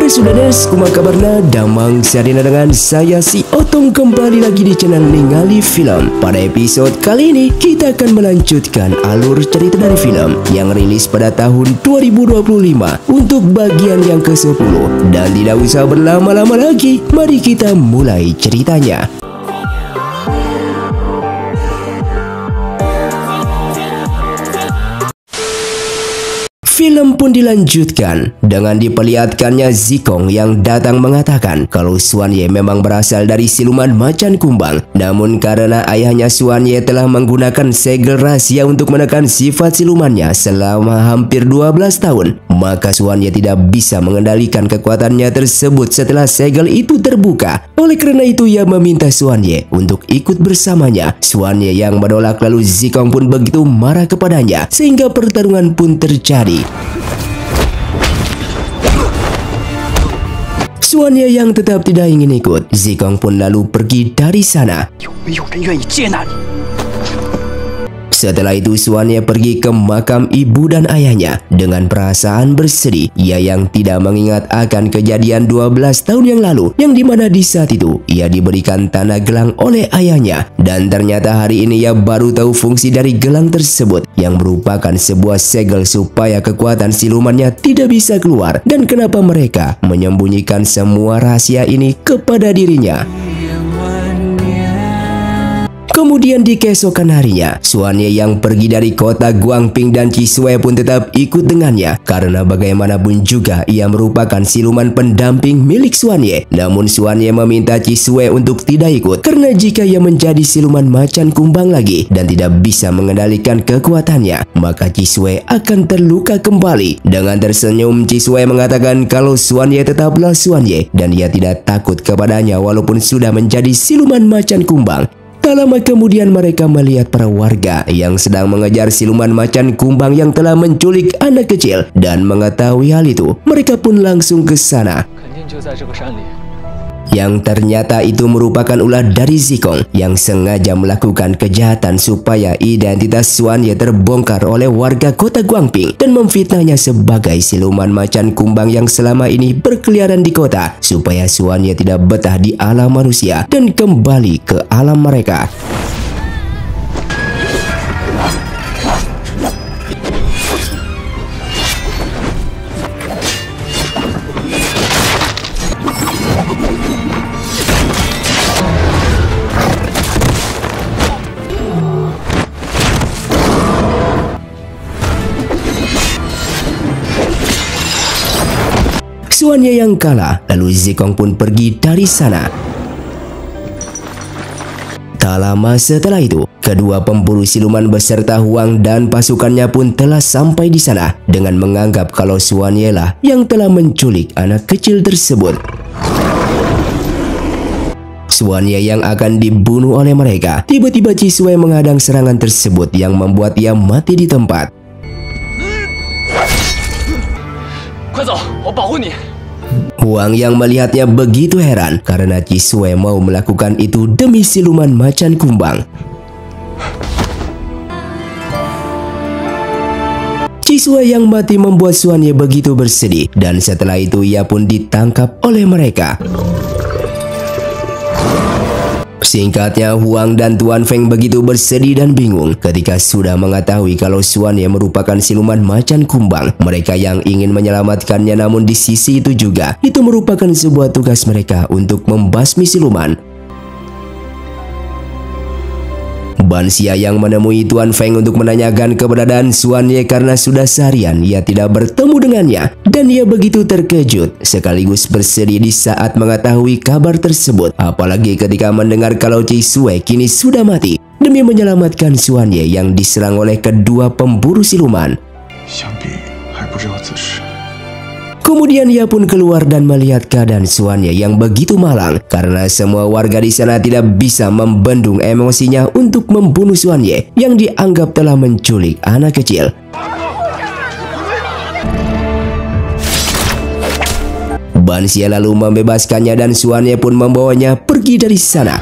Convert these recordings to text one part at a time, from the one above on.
Para Sudadas, kuma kabarna damang sarina dengan saya si Otong kembali lagi di channel Ningali Film. Pada episode kali ini kita akan melanjutkan alur cerita dari film yang rilis pada tahun 2025 untuk bagian yang ke-10. Dan tidak usah berlama-lama lagi, mari kita mulai ceritanya. Film pun dilanjutkan dengan diperlihatkannya Zikong yang datang mengatakan kalau Xuan Ye memang berasal dari siluman macan kumbang. Namun karena ayahnya Xuan Ye telah menggunakan segel rahasia untuk menekan sifat silumannya selama hampir 12 tahun, maka Xuan Ye tidak bisa mengendalikan kekuatannya tersebut setelah segel itu terbuka. Oleh karena itu ia meminta Xuan Ye untuk ikut bersamanya. Xuan Ye yang menolak, lalu Zikong pun begitu marah kepadanya sehingga pertarungan pun terjadi. Xuan Ye yang tetap tidak ingin ikut, Zikong pun lalu pergi dari sana. Setelah itu Xuan Ye pergi ke makam ibu dan ayahnya dengan perasaan bersedih. Ia yang tidak mengingat akan kejadian 12 tahun yang lalu, yang dimana di saat itu ia diberikan tanah gelang oleh ayahnya. Dan ternyata hari ini ia baru tahu fungsi dari gelang tersebut, yang merupakan sebuah segel supaya kekuatan silumannya tidak bisa keluar. Dan kenapa mereka menyembunyikan semua rahasia ini kepada dirinya. Kemudian di keesokan harinya, Xuan Ye yang pergi dari kota Guangping dan Qi Shui pun tetap ikut dengannya. Karena bagaimanapun juga ia merupakan siluman pendamping milik Xuan Ye. Namun Xuan Ye meminta Qi Shui untuk tidak ikut, karena jika ia menjadi siluman macan kumbang lagi dan tidak bisa mengendalikan kekuatannya, maka Qi Shui akan terluka kembali. Dengan tersenyum, Qi Shui mengatakan kalau Xuan Ye tetaplah Xuan Ye dan ia tidak takut kepadanya walaupun sudah menjadi siluman macan kumbang. Tak lama kemudian mereka melihat para warga yang sedang mengejar siluman macan kumbang yang telah menculik anak kecil. Dan mengetahui hal itu, mereka pun langsung ke sana. Yang ternyata itu merupakan ulah dari Zikong yang sengaja melakukan kejahatan supaya identitas Xuan Ye terbongkar oleh warga kota Guangping dan memfitnahnya sebagai siluman macan kumbang yang selama ini berkeliaran di kota, supaya Xuan Ye tidak betah di alam manusia dan kembali ke alam mereka. Xuan Ye yang kalah, lalu Zikong pun pergi dari sana. Tak lama setelah itu, kedua pemburu siluman beserta Huang dan pasukannya pun telah sampai di sana dengan menganggap kalau Xuan Ye lah yang telah menculik anak kecil tersebut. Xuan Ye yang akan dibunuh oleh mereka. Tiba-tiba Qi Shui menghadang serangan tersebut yang membuat ia mati di tempat. Huang yang melihatnya begitu heran karena Qi Shui mau melakukan itu demi siluman macan kumbang. Qi Shui yang mati membuat Xuan Ye begitu bersedih, dan setelah itu ia pun ditangkap oleh mereka. Singkatnya, Huang dan Tuan Feng begitu bersedih dan bingung ketika sudah mengetahui kalau Xuan Ye merupakan siluman macan kumbang. Mereka yang ingin menyelamatkannya, namun di sisi itu juga itu merupakan sebuah tugas mereka untuk membasmi siluman. Ban Xia yang menemui Tuan Feng untuk menanyakan keberadaan Xuan Ye karena sudah seharian ia tidak bertemu dengannya. Dan ia begitu terkejut sekaligus bersedih di saat mengetahui kabar tersebut. Apalagi ketika mendengar kalau Cisue kini sudah mati demi menyelamatkan Xuan Ye yang diserang oleh kedua pemburu siluman. Kemudian ia pun keluar dan melihat keadaan Xuan Ye yang begitu malang karena semua warga di sana tidak bisa membendung emosinya untuk membunuh Xuan Ye yang dianggap telah menculik anak kecil. Ban Xia lalu membebaskannya dan Xuan Ye pun membawanya pergi dari sana.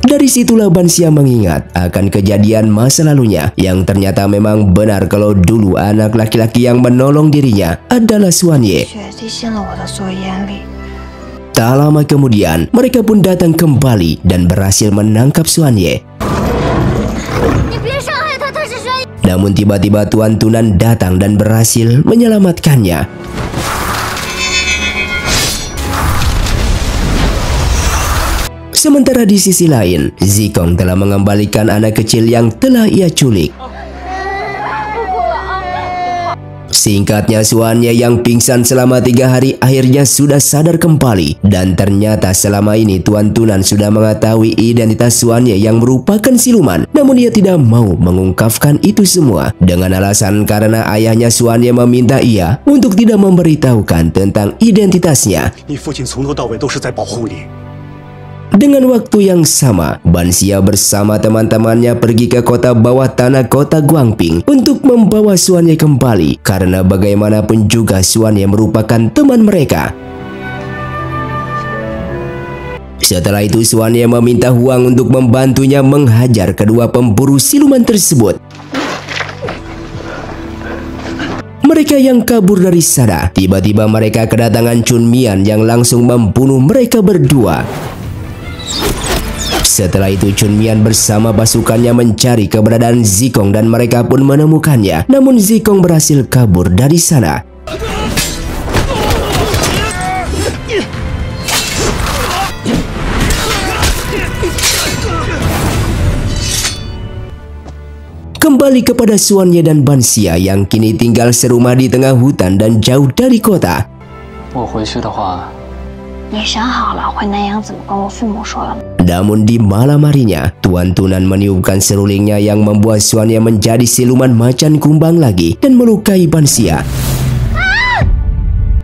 Dari situlah Ban Xia mengingat akan kejadian masa lalunya yang ternyata memang benar kalau dulu anak laki-laki yang menolong dirinya adalah Xuan Ye. Tak lama kemudian mereka pun datang kembali dan berhasil menangkap Xuan Ye. Namun tiba-tiba Tuan Tunan datang dan berhasil menyelamatkannya. Sementara di sisi lain, Zikong telah mengembalikan anak kecil yang telah ia culik. Singkatnya, Xuan Ye yang pingsan selama 3 hari akhirnya sudah sadar kembali. Dan ternyata selama ini Tuan Tunan sudah mengetahui identitas Xuan Ye yang merupakan siluman. Namun ia tidak mau mengungkapkan itu semua dengan alasan karena ayahnya Xuan Ye meminta ia untuk tidak memberitahukan tentang identitasnya. Dengan waktu yang sama, Ban Xia bersama teman-temannya pergi ke kota bawah tanah kota Guangping untuk membawa Xuan Ye kembali karena bagaimanapun juga Xuan Ye merupakan teman mereka. Setelah itu Xuan Ye meminta Huang untuk membantunya menghajar kedua pemburu siluman tersebut. Mereka yang kabur dari sana, tiba-tiba mereka kedatangan Chun Mian yang langsung membunuh mereka berdua. Setelah itu Chun Mian bersama pasukannya mencari keberadaan Zikong dan mereka pun menemukannya. Namun Zikong berhasil kabur dari sana. Kembali kepada Xuan Ye dan Ban Xia yang kini tinggal serumah di tengah hutan dan jauh dari kota. Namun di malam harinya, Tuan Tunan meniupkan serulingnya yang membuat Xuan Ye menjadi siluman macan kumbang lagi dan melukai Ban Xia.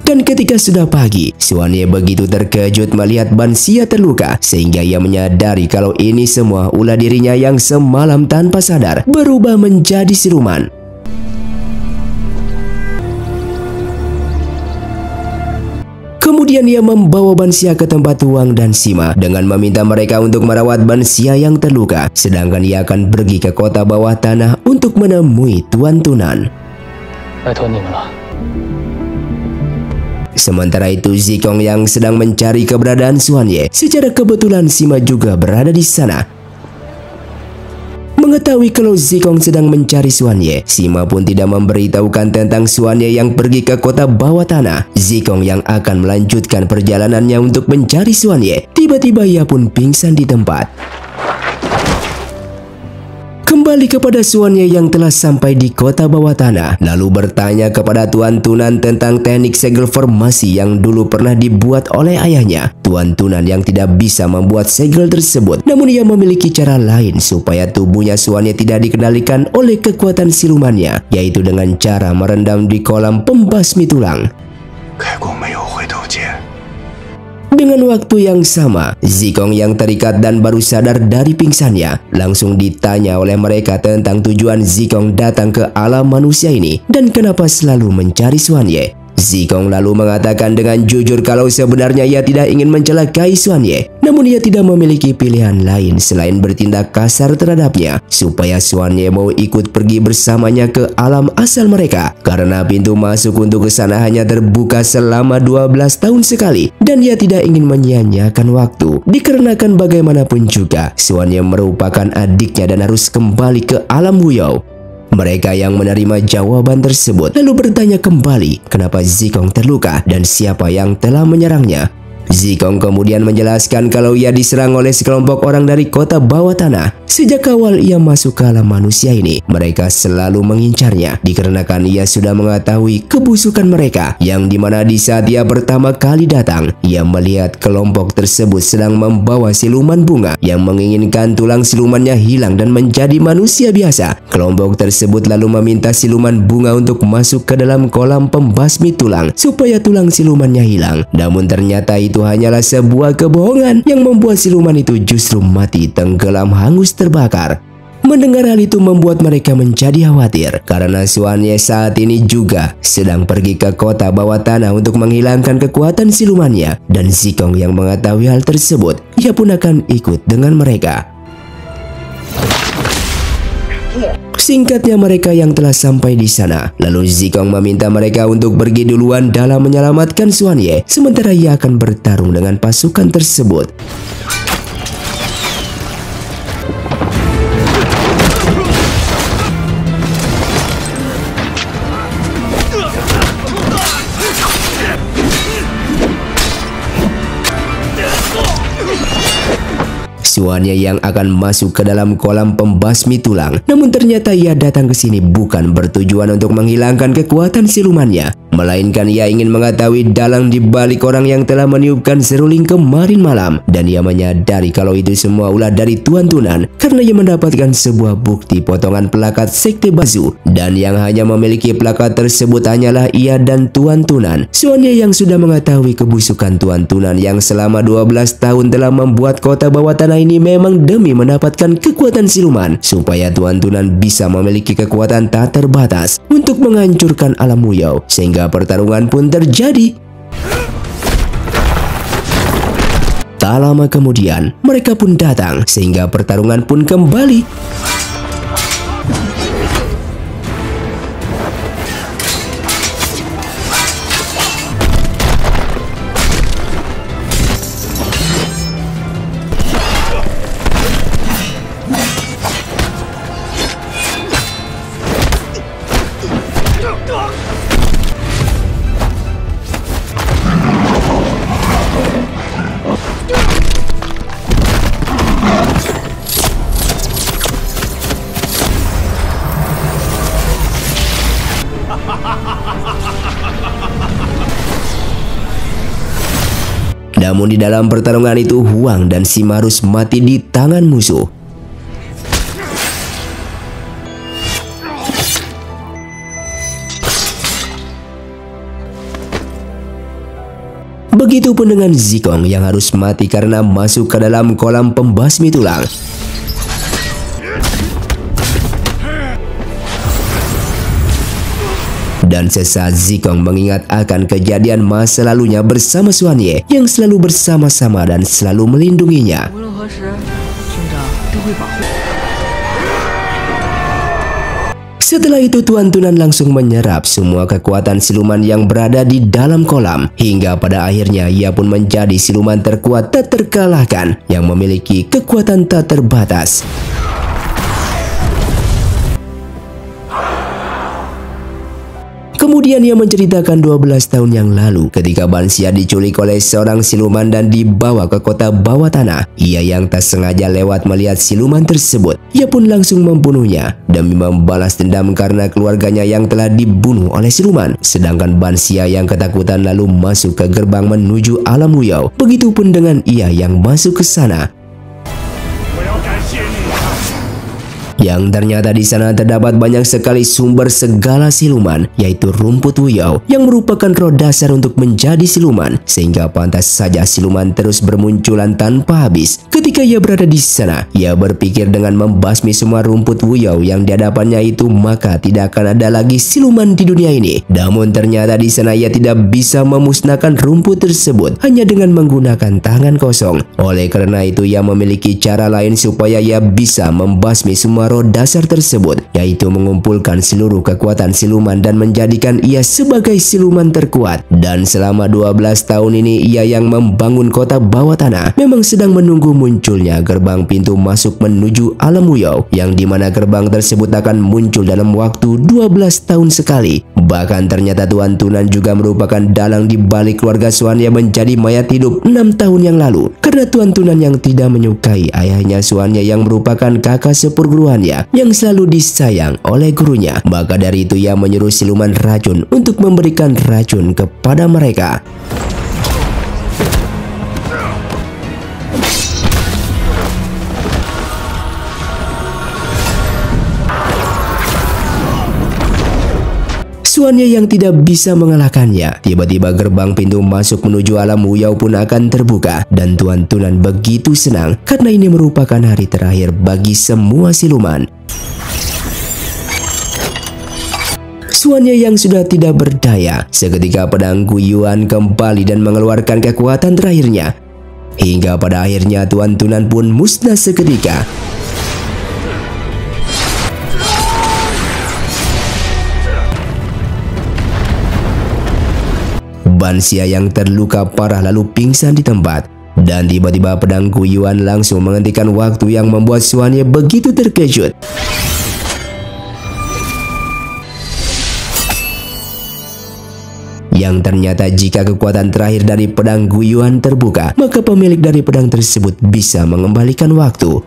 Dan ketika sudah pagi, Xuan Ye begitu terkejut melihat Ban Xia terluka sehingga ia menyadari kalau ini semua ulah dirinya yang semalam tanpa sadar berubah menjadi siluman. Kemudian ia membawa Ban Xia ke tempat Huang dan Sima dengan meminta mereka untuk merawat Ban Xia yang terluka. Sedangkan ia akan pergi ke kota bawah tanah untuk menemui Tuan Tunan. Sementara itu Zikong yang sedang mencari keberadaan Xuan Ye, secara kebetulan Sima juga berada di sana. Mengetahui kalau Zikong sedang mencari Xuan Ye, Sima pun tidak memberitahukan tentang Xuan Ye yang pergi ke kota bawah tanah. Zikong yang akan melanjutkan perjalanannya untuk mencari Xuan Ye, tiba-tiba ia pun pingsan di tempat. Kembali kepada Xuan Ye yang telah sampai di kota bawah tanah, lalu bertanya kepada Tuan Tunan tentang teknik segel formasi yang dulu pernah dibuat oleh ayahnya. Tuan Tunan yang tidak bisa membuat segel tersebut, namun ia memiliki cara lain supaya tubuhnya Xuan Ye tidak dikendalikan oleh kekuatan silumannya, yaitu dengan cara merendam di kolam pembasmi tulang. Dengan waktu yang sama, Zikong yang terikat dan baru sadar dari pingsannya langsung ditanya oleh mereka tentang tujuan Zikong datang ke alam manusia ini dan kenapa selalu mencari Xuan Ye. Zikong lalu mengatakan dengan jujur kalau sebenarnya ia tidak ingin mencelakai Xuan Ye, namun ia tidak memiliki pilihan lain selain bertindak kasar terhadapnya supaya Xuan Ye mau ikut pergi bersamanya ke alam asal mereka karena pintu masuk untuk ke sana hanya terbuka selama 12 tahun sekali dan ia tidak ingin menyia-nyiakan waktu dikarenakan bagaimanapun juga Xuan Ye merupakan adiknya dan harus kembali ke alam Wuyou. Mereka yang menerima jawaban tersebut lalu bertanya kembali kenapa Zikong terluka dan siapa yang telah menyerangnya. Zikong kemudian menjelaskan kalau ia diserang oleh sekelompok orang dari kota bawah tanah. Sejak awal ia masuk ke alam manusia ini, mereka selalu mengincarnya dikarenakan ia sudah mengetahui kebusukan mereka, yang dimana di saat ia pertama kali datang, ia melihat kelompok tersebut sedang membawa siluman bunga yang menginginkan tulang silumannya hilang dan menjadi manusia biasa. Kelompok tersebut lalu meminta siluman bunga untuk masuk ke dalam kolam pembasmi tulang supaya tulang silumannya hilang. Namun ternyata itu hanyalah sebuah kebohongan yang membuat siluman itu justru mati tenggelam hangus terbakar. Mendengar hal itu membuat mereka menjadi khawatir karena Xuanye saat ini juga sedang pergi ke kota bawah tanah untuk menghilangkan kekuatan silumannya, dan Zikong yang mengetahui hal tersebut, ia pun akan ikut dengan mereka. Singkatnya mereka yang telah sampai di sana, lalu Zikong meminta mereka untuk pergi duluan dalam menyelamatkan Xuanye, sementara ia akan bertarung dengan pasukan tersebut. Xuanye yang akan masuk ke dalam kolam pembasmi tulang. Namun ternyata ia datang ke sini bukan bertujuan untuk menghilangkan kekuatan silumannya, melainkan ia ingin mengetahui dalang di balik orang yang telah meniupkan seruling kemarin malam. Dan ia menyadari kalau itu semua ulah dari Tuan Tunan karena ia mendapatkan sebuah bukti potongan plakat Sekte Bazu, dan yang hanya memiliki plakat tersebut hanyalah ia dan Tuan Tunan. Xuanye yang sudah mengetahui kebusukan Tuan Tunan yang selama 12 tahun telah membuat kota bawah tanah ini memang demi mendapatkan kekuatan siluman supaya Tuan Tunan bisa memiliki kekuatan tak terbatas untuk menghancurkan alam Wuyao, sehingga pertarungan pun terjadi. Tak lama kemudian mereka pun datang sehingga pertarungan pun kembali. Namun di dalam pertarungan itu Huang dan Simarus mati di tangan musuh. Begitupun dengan Zikong yang harus mati karena masuk ke dalam kolam pembasmi tulang. Dan sesaat Zikong mengingat akan kejadian masa lalunya bersama Xuanye yang selalu bersama-sama dan selalu melindunginya. Setelah itu Tuan Tunan langsung menyerap semua kekuatan siluman yang berada di dalam kolam, hingga pada akhirnya ia pun menjadi siluman terkuat tak terkalahkan yang memiliki kekuatan tak terbatas. Kemudian ia menceritakan 12 tahun yang lalu ketika Ban Xia diculik oleh seorang siluman dan dibawa ke kota bawah tanah. Ia yang tak sengaja lewat melihat siluman tersebut, ia pun langsung membunuhnya demi membalas dendam karena keluarganya yang telah dibunuh oleh siluman. Sedangkan Ban Xia yang ketakutan lalu masuk ke gerbang menuju alam Wuyao. Begitupun dengan ia yang masuk ke sana. Yang ternyata di sana terdapat banyak sekali sumber segala siluman, yaitu rumput Wuyao yang merupakan roh dasar untuk menjadi siluman, sehingga pantas saja siluman terus bermunculan tanpa habis. Ketika ia berada di sana, ia berpikir dengan membasmi semua rumput Wuyao yang di hadapannya itu, maka tidak akan ada lagi siluman di dunia ini. Namun ternyata di sana ia tidak bisa memusnahkan rumput tersebut hanya dengan menggunakan tangan kosong. Oleh karena itu ia memiliki cara lain supaya ia bisa membasmi semua kelima roh dasar tersebut, yaitu mengumpulkan seluruh kekuatan siluman dan menjadikan ia sebagai siluman terkuat. Dan selama 12 tahun ini ia yang membangun kota bawah tanah memang sedang menunggu munculnya gerbang pintu masuk menuju alam Wuyou, yang dimana gerbang tersebut akan muncul dalam waktu 12 tahun sekali. Bahkan ternyata Tuan Tunan juga merupakan dalang di balik keluarga Xuan yang menjadi mayat hidup 6 tahun yang lalu, karena Tuan Tunan yang tidak menyukai ayahnya Xuan yang merupakan kakak seperguruannya yang selalu disayang oleh gurunya. Maka dari itu ia menyuruh siluman racun untuk memberikan racun kepada mereka. Xuan yang tidak bisa mengalahkannya. Tiba-tiba gerbang pintu masuk menuju alam Wuyou pun akan terbuka, dan Tuan Tunan begitu senang karena ini merupakan hari terakhir bagi semua siluman. Xuan yang sudah tidak berdaya, seketika pedang Guiyuan kembali dan mengeluarkan kekuatan terakhirnya. Hingga pada akhirnya Tuan Tunan pun musnah seketika. Ban Xia yang terluka parah lalu pingsan di tempat, dan tiba-tiba pedang Guiyuan langsung menghentikan waktu yang membuat Xuan begitu terkejut. Yang ternyata jika kekuatan terakhir dari pedang Guiyuan terbuka, maka pemilik dari pedang tersebut bisa mengembalikan waktu.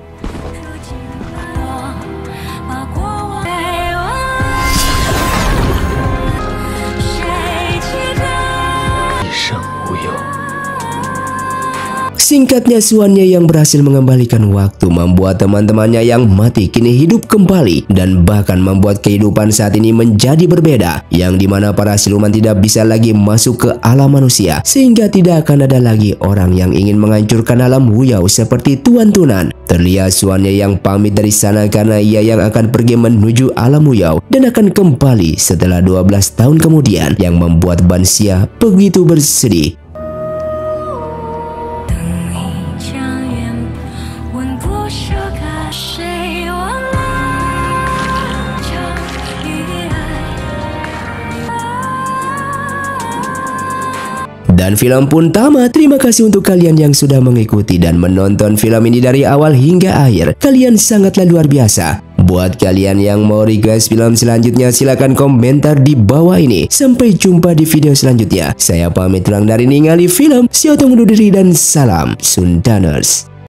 Singkatnya, Xuan yang berhasil mengembalikan waktu membuat teman-temannya yang mati kini hidup kembali, dan bahkan membuat kehidupan saat ini menjadi berbeda, yang dimana para siluman tidak bisa lagi masuk ke alam manusia, sehingga tidak akan ada lagi orang yang ingin menghancurkan alam Wuyou seperti Tuan Tunan. Terlihat Xuan yang pamit dari sana karena ia yang akan pergi menuju alam Wuyou dan akan kembali setelah 12 tahun kemudian, yang membuat Ban Xia begitu bersedih. Dan film pun tamat. Terima kasih untuk kalian yang sudah mengikuti dan menonton film ini dari awal hingga akhir. Kalian sangatlah luar biasa. Buat kalian yang mau request film selanjutnya, silahkan komentar di bawah ini. Sampai jumpa di video selanjutnya. Saya pamit pulang dari Ningali Film. Siotong undur diri dan salam Sundaners.